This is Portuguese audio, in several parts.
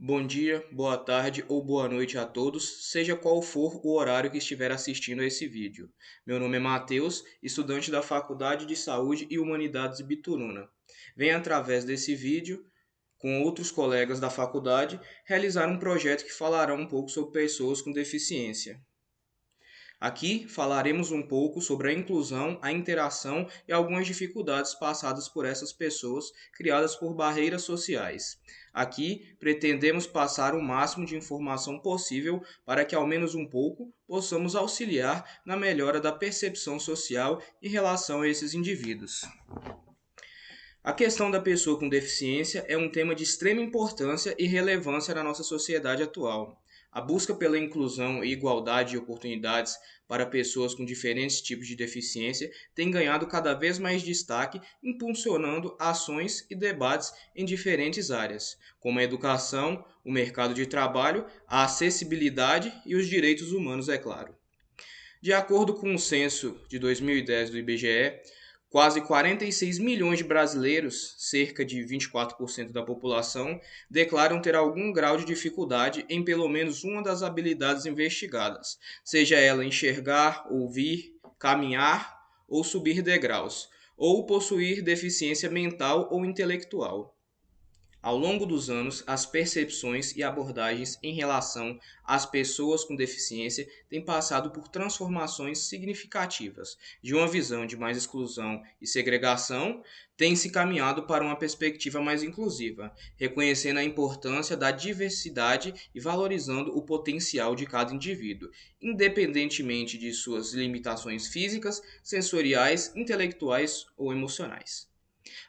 Bom dia, boa tarde ou boa noite a todos, seja qual for o horário que estiver assistindo a esse vídeo. Meu nome é Matheus, estudante da Faculdade de Saúde e Humanidades Bituruna. Venho através desse vídeo, com outros colegas da faculdade, realizar um projeto que falará um pouco sobre pessoas com deficiência. Aqui falaremos um pouco sobre a inclusão, a interação e algumas dificuldades passadas por essas pessoas criadas por barreiras sociais. Aqui pretendemos passar o máximo de informação possível para que, ao menos um pouco, possamos auxiliar na melhora da percepção social em relação a esses indivíduos. A questão da pessoa com deficiência é um tema de extrema importância e relevância na nossa sociedade atual. A busca pela inclusão e igualdade de oportunidades para pessoas com diferentes tipos de deficiência tem ganhado cada vez mais destaque, impulsionando ações e debates em diferentes áreas, como a educação, o mercado de trabalho, a acessibilidade e os direitos humanos, é claro. De acordo com o censo de 2010 do IBGE, quase 46 milhões de brasileiros, cerca de 24% da população, declaram ter algum grau de dificuldade em pelo menos uma das habilidades investigadas, seja ela enxergar, ouvir, caminhar ou subir degraus, ou possuir deficiência mental ou intelectual. Ao longo dos anos, as percepções e abordagens em relação às pessoas com deficiência têm passado por transformações significativas. De uma visão de mais exclusão e segregação, tem se caminhado para uma perspectiva mais inclusiva, reconhecendo a importância da diversidade e valorizando o potencial de cada indivíduo, independentemente de suas limitações físicas, sensoriais, intelectuais ou emocionais.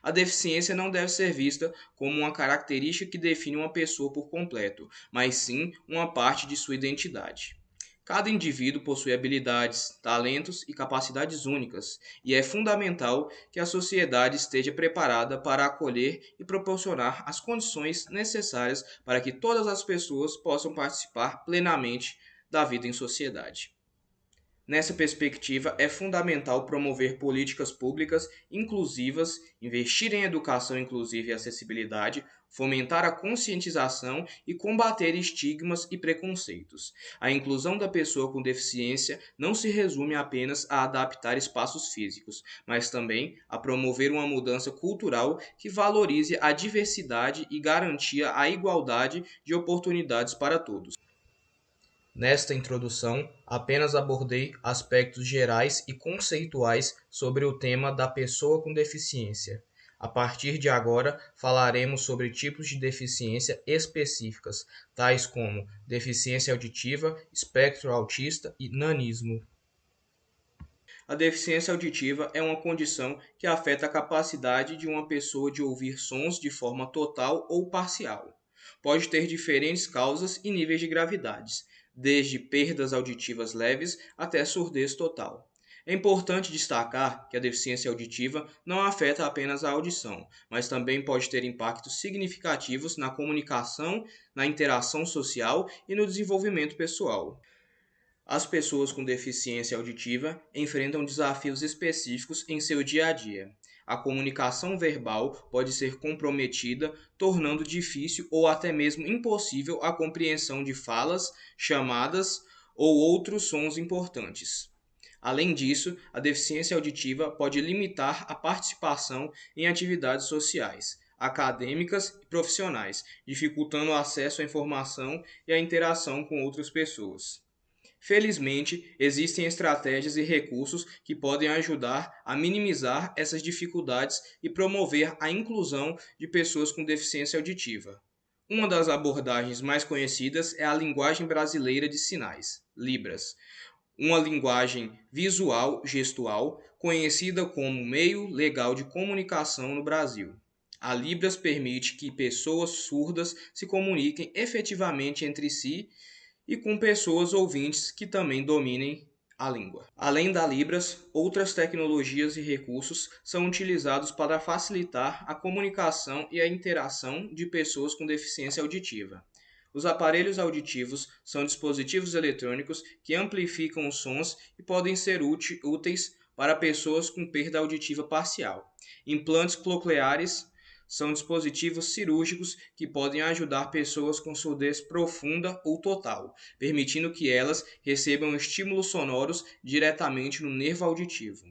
A deficiência não deve ser vista como uma característica que define uma pessoa por completo, mas sim uma parte de sua identidade. Cada indivíduo possui habilidades, talentos e capacidades únicas, e é fundamental que a sociedade esteja preparada para acolher e proporcionar as condições necessárias para que todas as pessoas possam participar plenamente da vida em sociedade. Nessa perspectiva, é fundamental promover políticas públicas inclusivas, investir em educação inclusiva e acessibilidade, fomentar a conscientização e combater estigmas e preconceitos. A inclusão da pessoa com deficiência não se resume apenas a adaptar espaços físicos, mas também a promover uma mudança cultural que valorize a diversidade e garantia a igualdade de oportunidades para todos. Nesta introdução, apenas abordei aspectos gerais e conceituais sobre o tema da pessoa com deficiência. A partir de agora, falaremos sobre tipos de deficiência específicas, tais como deficiência auditiva, espectro autista e nanismo. A deficiência auditiva é uma condição que afeta a capacidade de uma pessoa de ouvir sons de forma total ou parcial. Pode ter diferentes causas e níveis de gravidades, desde perdas auditivas leves até surdez total. É importante destacar que a deficiência auditiva não afeta apenas a audição, mas também pode ter impactos significativos na comunicação, na interação social e no desenvolvimento pessoal. As pessoas com deficiência auditiva enfrentam desafios específicos em seu dia a dia. A comunicação verbal pode ser comprometida, tornando difícil ou até mesmo impossível a compreensão de falas, chamadas ou outros sons importantes. Além disso, a deficiência auditiva pode limitar a participação em atividades sociais, acadêmicas e profissionais, dificultando o acesso à informação e a interação com outras pessoas. Felizmente, existem estratégias e recursos que podem ajudar a minimizar essas dificuldades e promover a inclusão de pessoas com deficiência auditiva. Uma das abordagens mais conhecidas é a linguagem brasileira de sinais, Libras, uma linguagem visual gestual conhecida como meio legal de comunicação no Brasil. A Libras permite que pessoas surdas se comuniquem efetivamente entre si e com pessoas ouvintes que também dominem a língua. Além da Libras, outras tecnologias e recursos são utilizados para facilitar a comunicação e a interação de pessoas com deficiência auditiva. Os aparelhos auditivos são dispositivos eletrônicos que amplificam os sons e podem ser úteis para pessoas com perda auditiva parcial. Implantes cocleares São dispositivos cirúrgicos que podem ajudar pessoas com surdez profunda ou total, permitindo que elas recebam estímulos sonoros diretamente no nervo auditivo.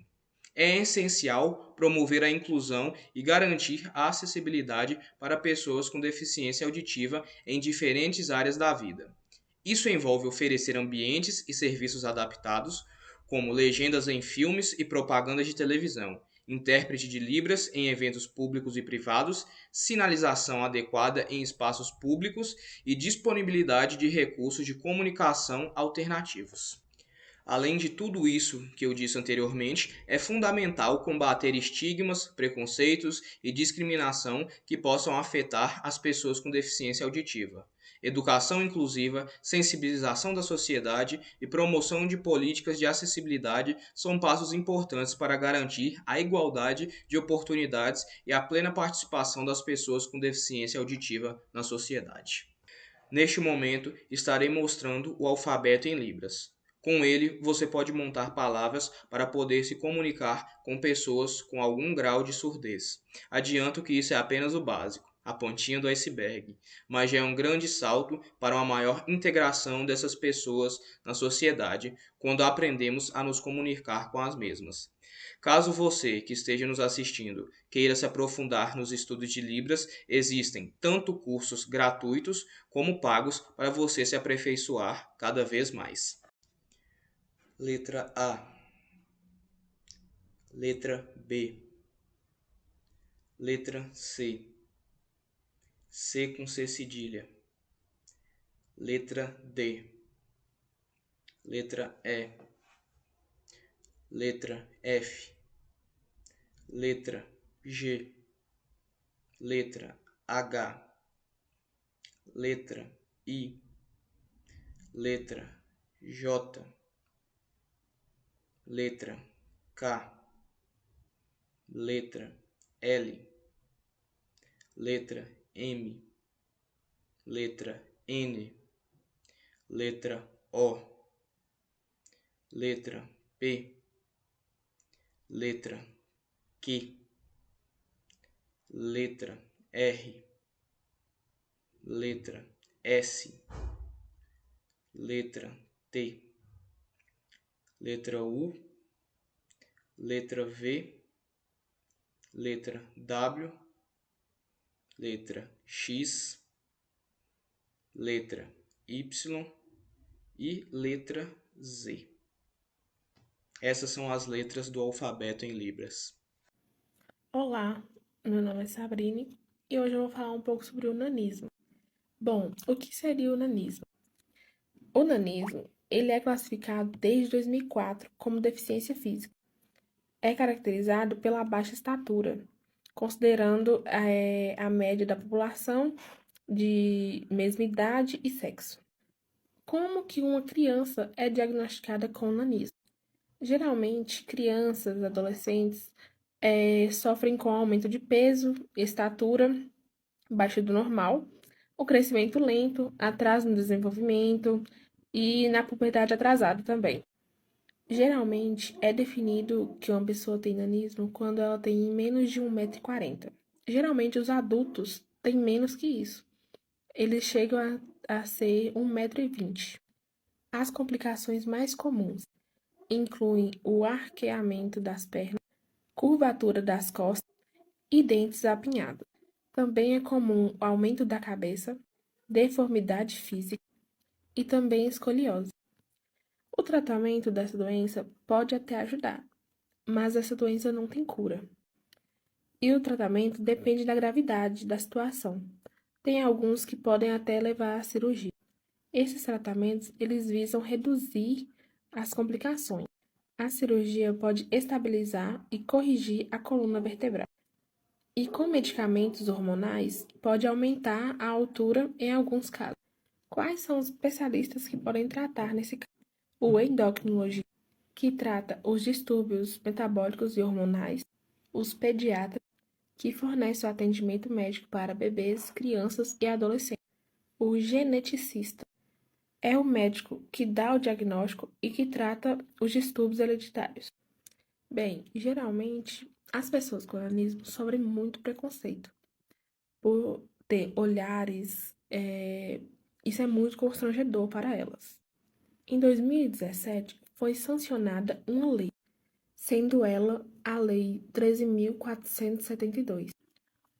É essencial promover a inclusão e garantir a acessibilidade para pessoas com deficiência auditiva em diferentes áreas da vida. Isso envolve oferecer ambientes e serviços adaptados, como legendas em filmes e propagandas de televisão, intérprete de Libras em eventos públicos e privados, sinalização adequada em espaços públicos e disponibilidade de recursos de comunicação alternativos. Além de tudo isso que eu disse anteriormente, é fundamental combater estigmas, preconceitos e discriminação que possam afetar as pessoas com deficiência auditiva. Educação inclusiva, sensibilização da sociedade e promoção de políticas de acessibilidade são passos importantes para garantir a igualdade de oportunidades e a plena participação das pessoas com deficiência auditiva na sociedade. Neste momento, estarei mostrando o alfabeto em Libras. Com ele, você pode montar palavras para poder se comunicar com pessoas com algum grau de surdez. Adianto que isso é apenas o básico, a pontinha do iceberg, mas já é um grande salto para uma maior integração dessas pessoas na sociedade quando aprendemos a nos comunicar com as mesmas. Caso você que esteja nos assistindo queira se aprofundar nos estudos de Libras, existem tanto cursos gratuitos como pagos para você se aperfeiçoar cada vez mais. Letra A, letra B, letra C, C com C cedilha, letra D, letra E, letra F, letra G, letra H, letra I, letra J, letra K, letra L, letra M, letra N, letra O, letra P, letra Q, letra R, letra S, letra T, letra U, letra V, letra W, letra X, letra Y e letra Z. Essas são as letras do alfabeto em Libras. Olá, meu nome é Sabrine e hoje eu vou falar um pouco sobre o nanismo. Bom, o que seria o nanismo? O nanismo, ele é classificado desde 2004 como deficiência física. É caracterizado pela baixa estatura, considerando a média da população de mesma idade e sexo. Como que uma criança é diagnosticada com nanismo? Geralmente, crianças, adolescentes sofrem com aumento de peso, estatura abaixo do normal, o crescimento lento, atraso no desenvolvimento e na puberdade atrasada também. Geralmente, é definido que uma pessoa tem nanismo quando ela tem menos de 1,40 m. Geralmente, os adultos têm menos que isso. Eles chegam a ser 1,20 m. As complicações mais comuns incluem o arqueamento das pernas, curvatura das costas e dentes apinhados. Também é comum o aumento da cabeça, deformidade física e também escoliose. O tratamento dessa doença pode até ajudar, mas essa doença não tem cura. E o tratamento depende da gravidade da situação. Tem alguns que podem até levar à cirurgia. Esses tratamentos, eles visam reduzir as complicações. A cirurgia pode estabilizar e corrigir a coluna vertebral. E com medicamentos hormonais, pode aumentar a altura em alguns casos. Quais são os especialistas que podem tratar nesse caso? O endocrinologista, que trata os distúrbios metabólicos e hormonais, os pediatras, que fornece o atendimento médico para bebês, crianças e adolescentes. O geneticista é o médico que dá o diagnóstico e que trata os distúrbios hereditários. Bem, geralmente, as pessoas com nanismo sofrem muito preconceito. por ter olhares, isso é muito constrangedor para elas. Em 2017, foi sancionada uma lei, sendo ela a Lei 13.472,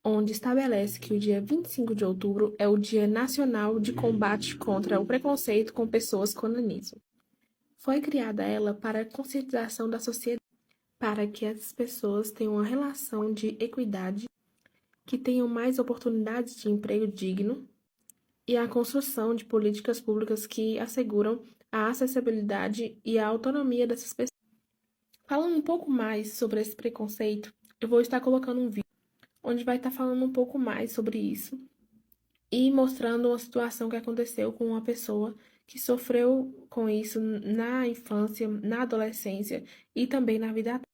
onde estabelece que o dia 25 de outubro é o Dia Nacional de Combate contra o Preconceito com Pessoas com Nanismo. Foi criada ela para a conscientização da sociedade, para que essas pessoas tenham uma relação de equidade, que tenham mais oportunidades de emprego digno e a construção de políticas públicas que asseguram a acessibilidade e a autonomia dessas pessoas. Falando um pouco mais sobre esse preconceito, eu vou estar colocando um vídeo onde vai estar falando um pouco mais sobre isso e mostrando uma situação que aconteceu com uma pessoa que sofreu com isso na infância, na adolescência e também na vida adulta.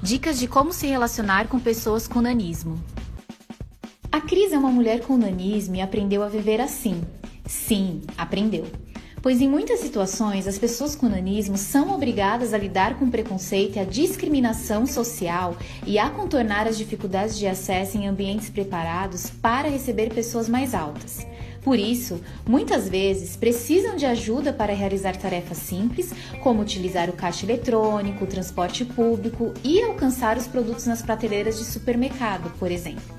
Dicas de como se relacionar com pessoas com nanismo. A Cris é uma mulher com nanismo e aprendeu a viver assim. Sim, aprendeu. Pois em muitas situações, as pessoas com nanismo são obrigadas a lidar com o preconceito e a discriminação social e a contornar as dificuldades de acesso em ambientes preparados para receber pessoas mais altas. Por isso, muitas vezes precisam de ajuda para realizar tarefas simples, como utilizar o caixa eletrônico, o transporte público e alcançar os produtos nas prateleiras de supermercado, por exemplo.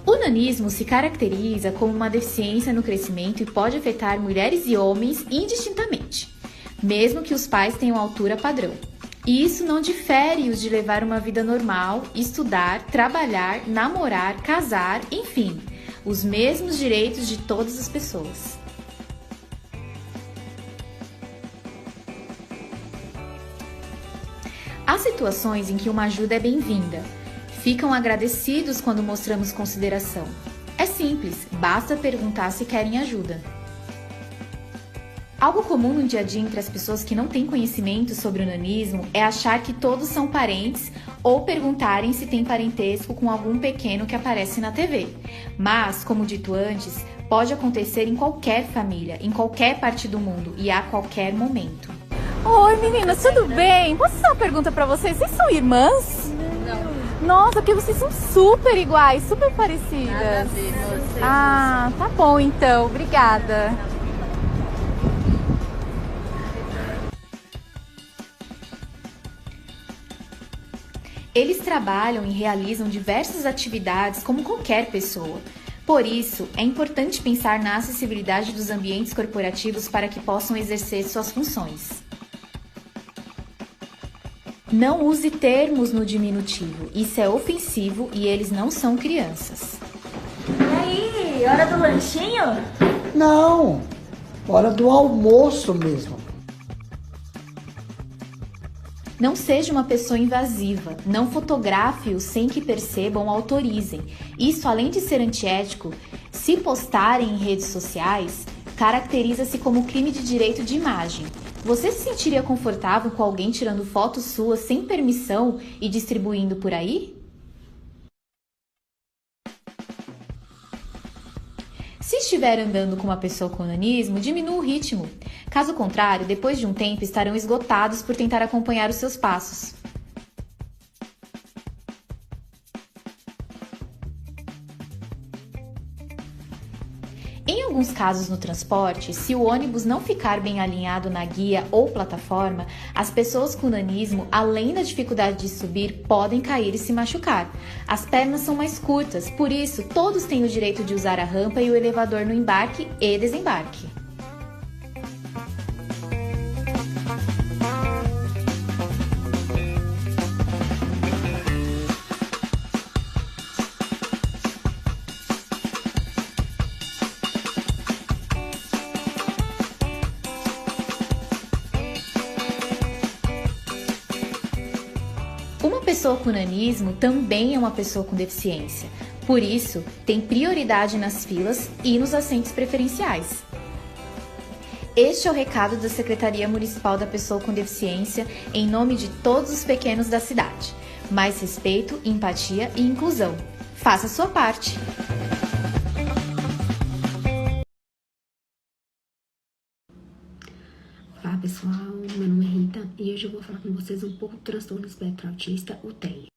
O nanismo se caracteriza como uma deficiência no crescimento e pode afetar mulheres e homens indistintamente, mesmo que os pais tenham altura padrão. E isso não difere os de levar uma vida normal, estudar, trabalhar, namorar, casar, enfim, os mesmos direitos de todas as pessoas. Há situações em que uma ajuda é bem-vinda. Ficam agradecidos quando mostramos consideração. É simples, basta perguntar se querem ajuda. Algo comum no dia a dia entre as pessoas que não têm conhecimento sobre o nanismo é achar que todos são parentes ou perguntarem se tem parentesco com algum pequeno que aparece na TV. Mas, como dito antes, pode acontecer em qualquer família, em qualquer parte do mundo e a qualquer momento. Oi meninas, tudo bem? Posso fazer uma pergunta pra vocês? Vocês são irmãs? Nossa, porque vocês são super iguais, super parecidas. Nada a ver, você. Ah, tá bom então, obrigada. Eles trabalham e realizam diversas atividades como qualquer pessoa. Por isso, é importante pensar na acessibilidade dos ambientes corporativos para que possam exercer suas funções. Não use termos no diminutivo, isso é ofensivo e eles não são crianças. E aí, hora do lanchinho? Não, hora do almoço mesmo. Não seja uma pessoa invasiva, não fotografe-os sem que percebam ou autorizem. Isso, além de ser antiético, se postarem em redes sociais, caracteriza-se como crime de direito de imagem. Você se sentiria confortável com alguém tirando fotos suas sem permissão e distribuindo por aí? Se estiver andando com uma pessoa com nanismo, diminua o ritmo. Caso contrário, depois de um tempo estarão esgotados por tentar acompanhar os seus passos. Em alguns casos no transporte, se o ônibus não ficar bem alinhado na guia ou plataforma, as pessoas com nanismo, além da dificuldade de subir, podem cair e se machucar. As pernas são mais curtas, por isso todos têm o direito de usar a rampa e o elevador no embarque e desembarque. Uma pessoa com nanismo também é uma pessoa com deficiência, por isso tem prioridade nas filas e nos assentos preferenciais. Este é o recado da Secretaria Municipal da Pessoa com Deficiência em nome de todos os pequenos da cidade. Mais respeito, empatia e inclusão. Faça a sua parte! Olá pessoal, meu nome é Rita e hoje eu vou falar com vocês um pouco do transtorno espectro autista, o TEA.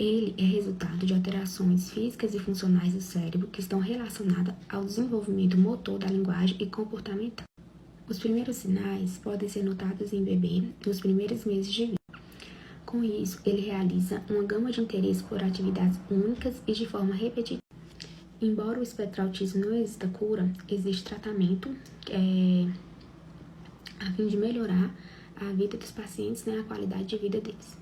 Ele é resultado de alterações físicas e funcionais do cérebro que estão relacionadas ao desenvolvimento motor da linguagem e comportamental. Os primeiros sinais podem ser notados em bebê nos primeiros meses de vida. Com isso, ele realiza uma gama de interesses por atividades únicas e de forma repetitiva. Embora o espectro autismo não exista cura, existe tratamento a fim de melhorar a vida dos pacientes, a qualidade de vida deles.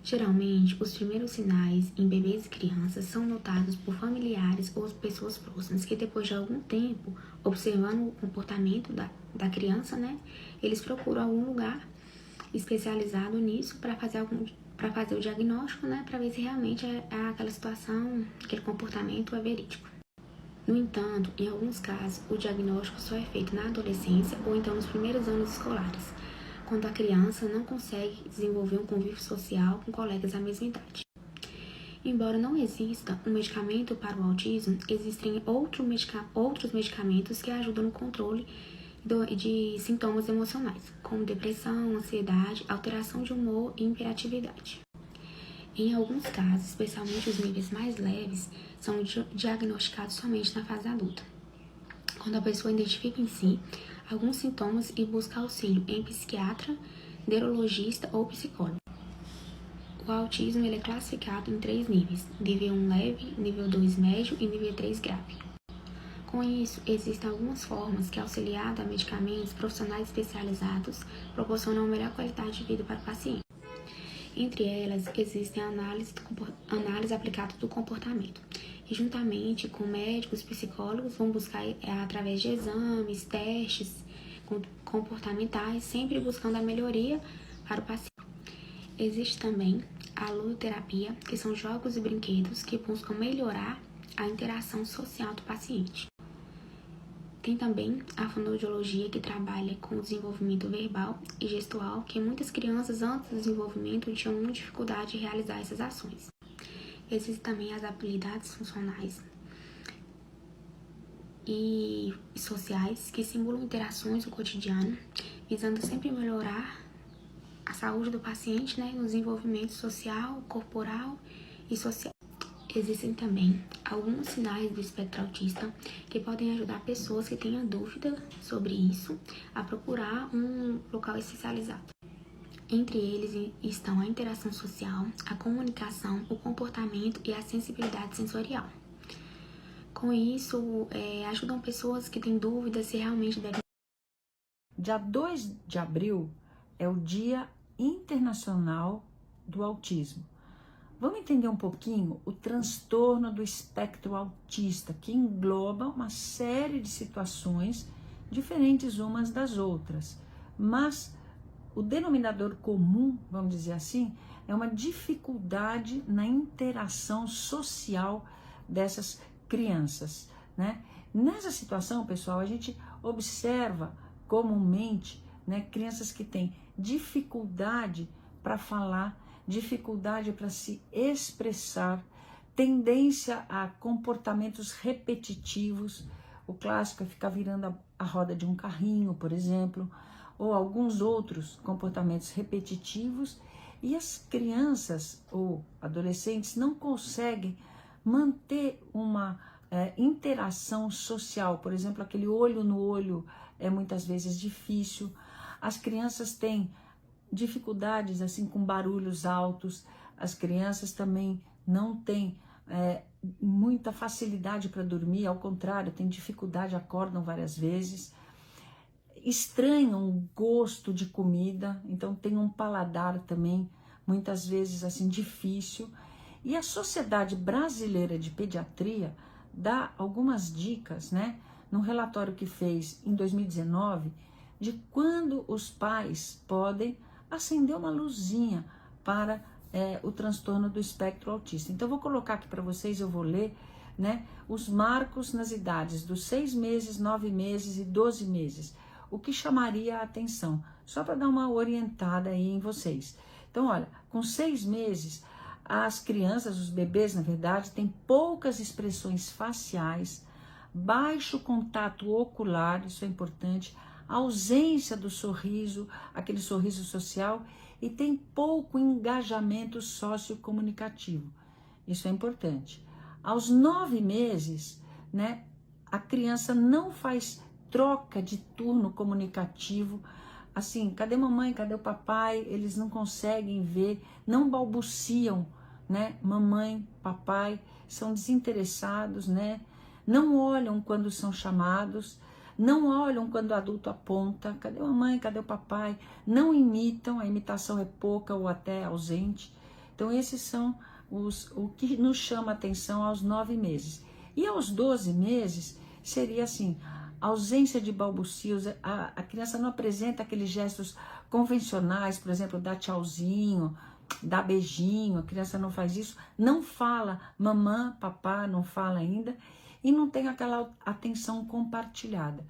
Geralmente, os primeiros sinais em bebês e crianças são notados por familiares ou pessoas próximas que depois de algum tempo, observando o comportamento da criança, eles procuram algum lugar especializado nisso para fazer o diagnóstico, para ver se realmente aquela situação, aquele comportamento é verídico. No entanto, em alguns casos, o diagnóstico só é feito na adolescência ou então nos primeiros anos escolares, quando a criança não consegue desenvolver um convívio social com colegas da mesma idade. Embora não exista um medicamento para o autismo, existem outros medicamentos que ajudam no controle de sintomas emocionais, como depressão, ansiedade, alteração de humor e hiperatividade. Em alguns casos, especialmente os níveis mais leves, são diagnosticados somente na fase adulta, quando a pessoa identifica em si alguns sintomas e busca auxílio em psiquiatra, neurologista ou psicólogo. O autismo é classificado em 3 níveis: nível 1 leve, nível 2 médio e nível 3 grave. Com isso, existem algumas formas que, auxiliadas a medicamentos, profissionais especializados proporcionam uma melhor qualidade de vida para o paciente. Entre elas, existem a análise aplicada do comportamento, e juntamente com médicos e psicólogos vão buscar, através de exames, testes comportamentais, sempre buscando a melhoria para o paciente. Existe também a ludoterapia, que são jogos e brinquedos que buscam melhorar a interação social do paciente. Tem também a fonoaudiologia, que trabalha com o desenvolvimento verbal e gestual, que muitas crianças antes do desenvolvimento tinham muita dificuldade de realizar essas ações. Existem também as habilidades funcionais e sociais, que simulam interações no cotidiano, visando sempre melhorar a saúde do paciente, no desenvolvimento social, corporal e social. Existem também alguns sinais do espectro autista que podem ajudar pessoas que tenham dúvida sobre isso a procurar um local especializado. Entre eles estão a interação social, a comunicação, o comportamento e a sensibilidade sensorial. Com isso, ajudam pessoas que têm dúvidas se realmente devem... Dia 2 de abril é o Dia Internacional do Autismo. Vamos entender um pouquinho o transtorno do espectro autista, que engloba uma série de situações diferentes umas das outras, mas o denominador comum, vamos dizer assim, é uma dificuldade na interação social dessas crianças, Nessa situação, pessoal, a gente observa comumente, crianças que têm dificuldade para falar, dificuldade para se expressar, tendência a comportamentos repetitivos. O clássico é ficar virando a roda de um carrinho, por exemplo, ou alguns outros comportamentos repetitivos, e as crianças ou adolescentes não conseguem manter uma interação social. Por exemplo, aquele olho no olho é muitas vezes difícil. As crianças têm dificuldades assim com barulhos altos, as crianças também não têm muita facilidade para dormir, ao contrário, têm dificuldade, acordam várias vezes, estranham o gosto de comida, então tem um paladar também muitas vezes assim difícil. E a Sociedade Brasileira de Pediatria dá algumas dicas, num relatório que fez em 2019, de quando os pais podem acender uma luzinha para o transtorno do espectro autista. Então, eu vou colocar aqui para vocês, eu vou ler, os marcos nas idades dos 6 meses, 9 meses e 12 meses. O que chamaria a atenção? Só para dar uma orientada aí em vocês. Então, olha, com 6 meses, as crianças, os bebês, na verdade, têm poucas expressões faciais, baixo contato ocular, isso é importante, ausência do sorriso, aquele sorriso social, e tem pouco engajamento sociocomunicativo. Isso é importante. Aos 9 meses, né, a criança não faz troca de turno comunicativo. Assim, cadê mamãe, cadê o papai? Eles não conseguem ver, não balbuciam, né? Mamãe, papai, são desinteressados, né? Não olham quando são chamados, não olham quando o adulto aponta, cadê a mamãe, cadê o papai? Não imitam, a imitação é pouca ou até ausente. Então esses são o que nos chama a atenção aos 9 meses. E aos 12 meses seria assim, ausência de balbucios, a criança não apresenta aqueles gestos convencionais, por exemplo, dar tchauzinho, dar beijinho, a criança não faz isso, não fala mamã, papá, não fala ainda, e não tem aquela atenção compartilhada.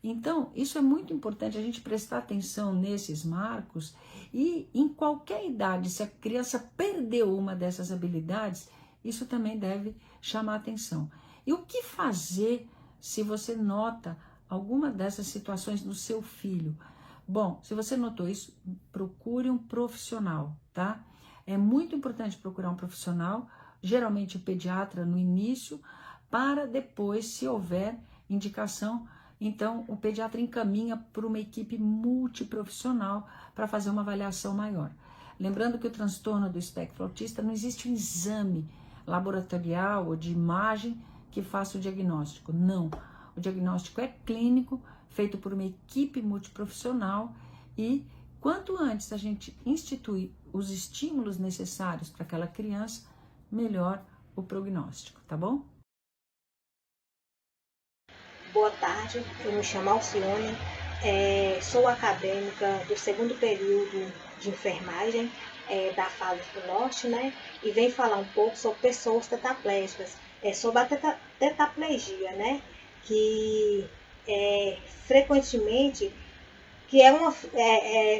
Então, isso é muito importante, a gente prestar atenção nesses marcos, e em qualquer idade, se a criança perdeu uma dessas habilidades, isso também deve chamar atenção. E o que fazer se você nota alguma dessas situações no seu filho? Bom, se você notou isso, procure um profissional, tá? É muito importante procurar um profissional, geralmente o pediatra no início, para depois, se houver indicação, então o pediatra encaminha para uma equipe multiprofissional para fazer uma avaliação maior. Lembrando que o transtorno do espectro autista não existe um exame laboratorial ou de imagem que faça o diagnóstico, não. O diagnóstico é clínico, feito por uma equipe multiprofissional, e quanto antes a gente instituir os estímulos necessários para aquela criança, melhor o prognóstico, tá bom? Boa tarde, eu me chamo Alcione, sou acadêmica do 2º período de enfermagem da FASES do Norte, né? E venho falar um pouco sobre pessoas tetraplégicas, sobre a tetraplegia, né? Que frequentemente,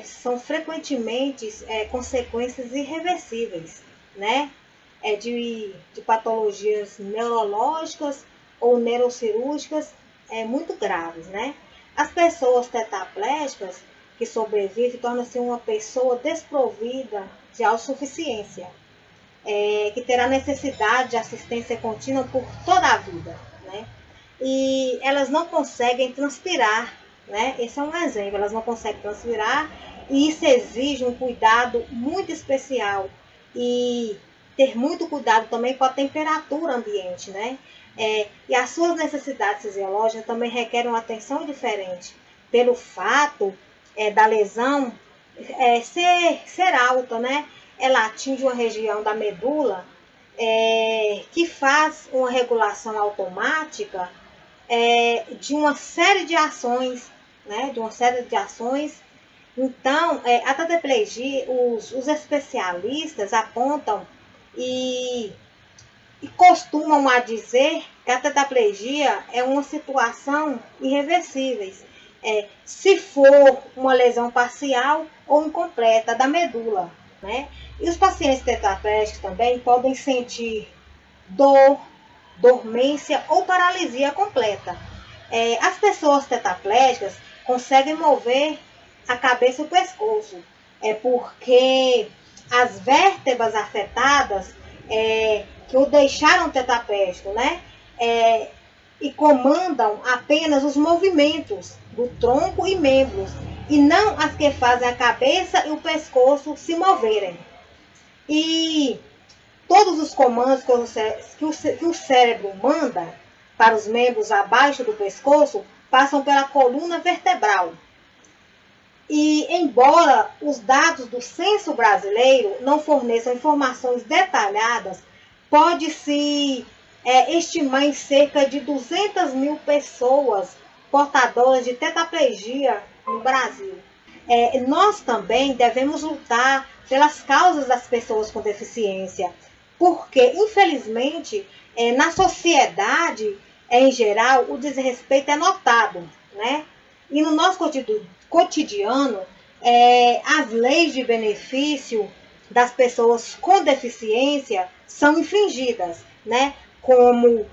são frequentemente consequências irreversíveis, né? De patologias neurológicas ou neurocirúrgicas muito graves, né? As pessoas tetraplégicas que sobrevivem tornam-se uma pessoa desprovida de autossuficiência, que terá necessidade de assistência contínua por toda a vida, né? E elas não conseguem transpirar, né? Esse é um exemplo, elas não conseguem transpirar, e isso exige um cuidado muito especial e ter muito cuidado também com a temperatura ambiente, né? E as suas necessidades fisiológicas também requerem uma atenção diferente, pelo fato da lesão ser alta, né? Ela atinge uma região da medula que faz uma regulação automática de uma série de ações, né? De uma série de ações. Então, a tetraplegia, os especialistas apontam e costumam a dizer que a tetraplegia é uma situação irreversível, se for uma lesão parcial ou incompleta da medula, né? E os pacientes tetraplégicos também podem sentir dor, dormência ou paralisia completa. As pessoas tetraplégicas conseguem mover a cabeça e o pescoço, porque as vértebras afetadas que o deixaram tetraplégico, né? E comandam apenas os movimentos do tronco e membros, e não as que fazem a cabeça e o pescoço se moverem. E todos os comandos que o cérebro manda para os membros abaixo do pescoço passam pela coluna vertebral. E embora os dados do censo brasileiro não forneçam informações detalhadas, pode-se estimar em cerca de 200 mil pessoas portadoras de tetraplegia no Brasil. Nós também devemos lutar pelas causas das pessoas com deficiência, porque, infelizmente, na sociedade, em geral, o desrespeito é notado, né? E no nosso cotidiano, as leis de benefício das pessoas com deficiência são infringidas, né? Como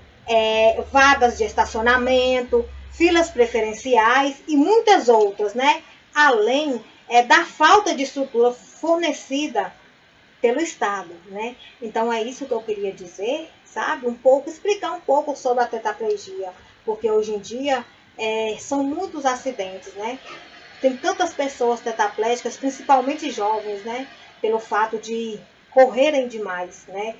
vagas de estacionamento, filas preferenciais e muitas outras, né? Além da falta de estrutura fornecida pelo Estado, né? Então é isso que eu queria dizer, sabe? Explicar um pouco sobre a tetraplegia, porque hoje em dia são muitos acidentes, né? Tem tantas pessoas tetraplégicas, principalmente jovens, né? Pelo fato de correrem demais, né?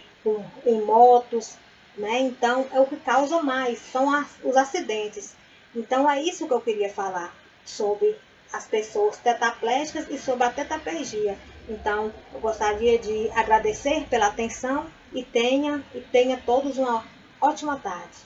Em motos, né? Então é o que causa mais, são os acidentes. Então é isso que eu queria falar sobre as pessoas tetraplégicas e sobre a tetraplegia. Então, eu gostaria de agradecer pela atenção e tenha todos uma ótima tarde.